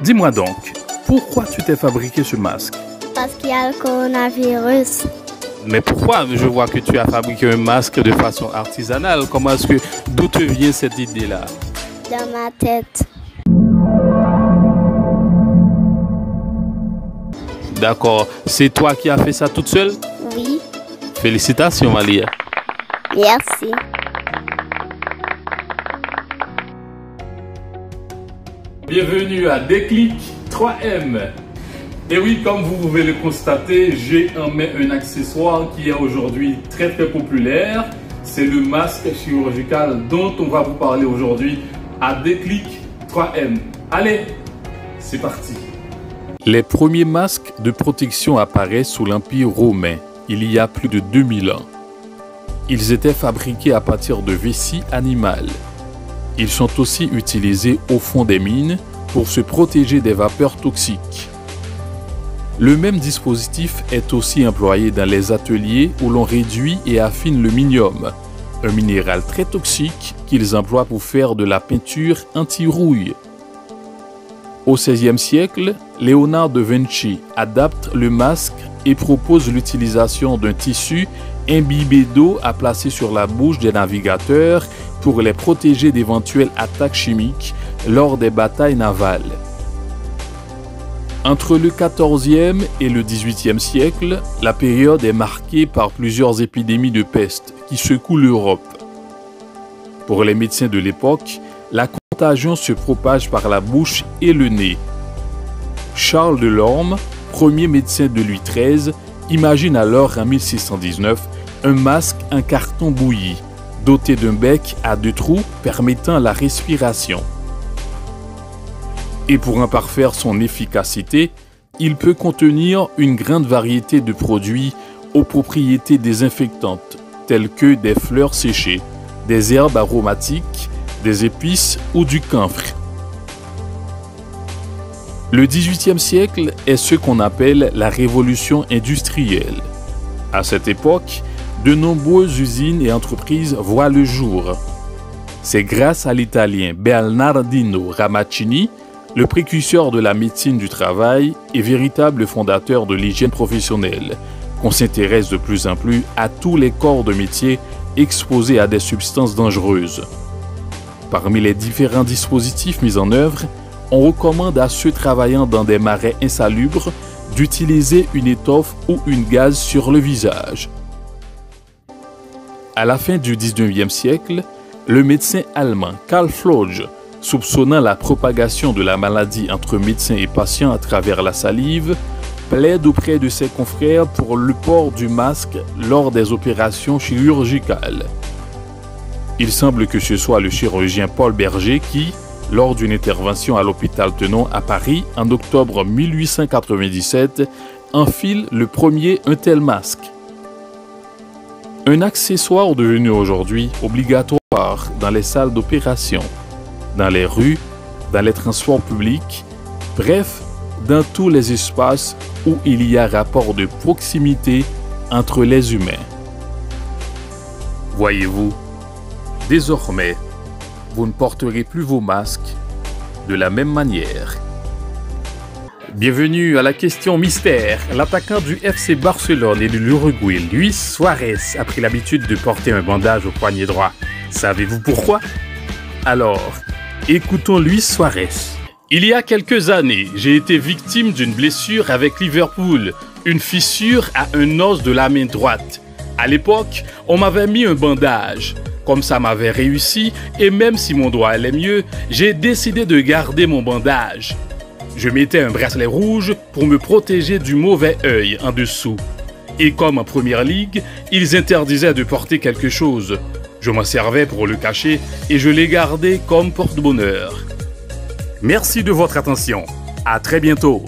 Dis-moi donc, pourquoi tu t'es fabriqué ce masque? Parce qu'il y a le coronavirus. Mais pourquoi? Je vois que tu as fabriqué un masque de façon artisanale. D'où te vient cette idée-là? Dans ma tête. D'accord. C'est toi qui as fait ça toute seule? Oui. Félicitations, Malia. Merci. Bienvenue à Déclic 3M. Et oui, comme vous pouvez le constater, j'ai en main un accessoire qui est aujourd'hui très populaire. C'est le masque chirurgical dont on va vous parler aujourd'hui à Déclic 3M. Allez, c'est parti. Les premiers masques de protection apparaissent sous l'Empire romain, il y a plus de 2000 ans. Ils étaient fabriqués à partir de vessie animales. Ils sont aussi utilisés au fond des mines pour se protéger des vapeurs toxiques. Le même dispositif est aussi employé dans les ateliers où l'on réduit et affine le minium, un minéral très toxique qu'ils emploient pour faire de la peinture anti-rouille. Au XVIe siècle, Léonard de Vinci adapte le masque et propose l'utilisation d'un tissu imbibé d'eau à placer sur la bouche des navigateurs pour les protéger d'éventuelles attaques chimiques lors des batailles navales. Entre le XIVe et le XVIIIe siècle, la période est marquée par plusieurs épidémies de peste qui secouent l'Europe. Pour les médecins de l'époque, la contagion se propage par la bouche et le nez. Charles Delorme, premier médecin de Louis XIII, imagine alors en 1619 un masque en carton bouilli, doté d'un bec à 2 trous permettant la respiration. Et pour en parfaire son efficacité, il peut contenir une grande variété de produits aux propriétés désinfectantes, telles que des fleurs séchées, des herbes aromatiques, des épices ou du camphre. Le XVIIIe siècle est ce qu'on appelle la révolution industrielle. À cette époque, de nombreuses usines et entreprises voient le jour. C'est grâce à l'italien Bernardino Ramaccini, le précurseur de la médecine du travail et véritable fondateur de l'hygiène professionnelle, qu'on s'intéresse de plus en plus à tous les corps de métier exposés à des substances dangereuses. Parmi les différents dispositifs mis en œuvre, on recommande à ceux travaillant dans des marais insalubres d'utiliser une étoffe ou une gaze sur le visage. À la fin du XIXe siècle, le médecin allemand Karl Floge, soupçonnant la propagation de la maladie entre médecins et patients à travers la salive, plaide auprès de ses confrères pour le port du masque lors des opérations chirurgicales. Il semble que ce soit le chirurgien Paul Berger qui, lors d'une intervention à l'hôpital Tenon à Paris en octobre 1897, enfile le premier un tel masque. Un accessoire devenu aujourd'hui obligatoire dans les salles d'opération, dans les rues, dans les transports publics, bref, dans tous les espaces où il y a rapport de proximité entre les humains. Voyez-vous, désormais, vous ne porterez plus vos masques de la même manière. Bienvenue à la question mystère. L'attaquant du FC Barcelone et de l'Uruguay, Luis Suarez, a pris l'habitude de porter un bandage au poignet droit. Savez-vous pourquoi? Alors, écoutons Luis Suarez. Il y a quelques années, j'ai été victime d'une blessure avec Liverpool, une fissure à un os de la main droite. À l'époque, on m'avait mis un bandage. Comme ça m'avait réussi, et même si mon doigt allait mieux, j'ai décidé de garder mon bandage. Je mettais un bracelet rouge pour me protéger du mauvais œil en dessous. Et comme en première ligue, ils interdisaient de porter quelque chose. Je m'en servais pour le cacher et je l'ai gardé comme porte-bonheur. Merci de votre attention. À très bientôt.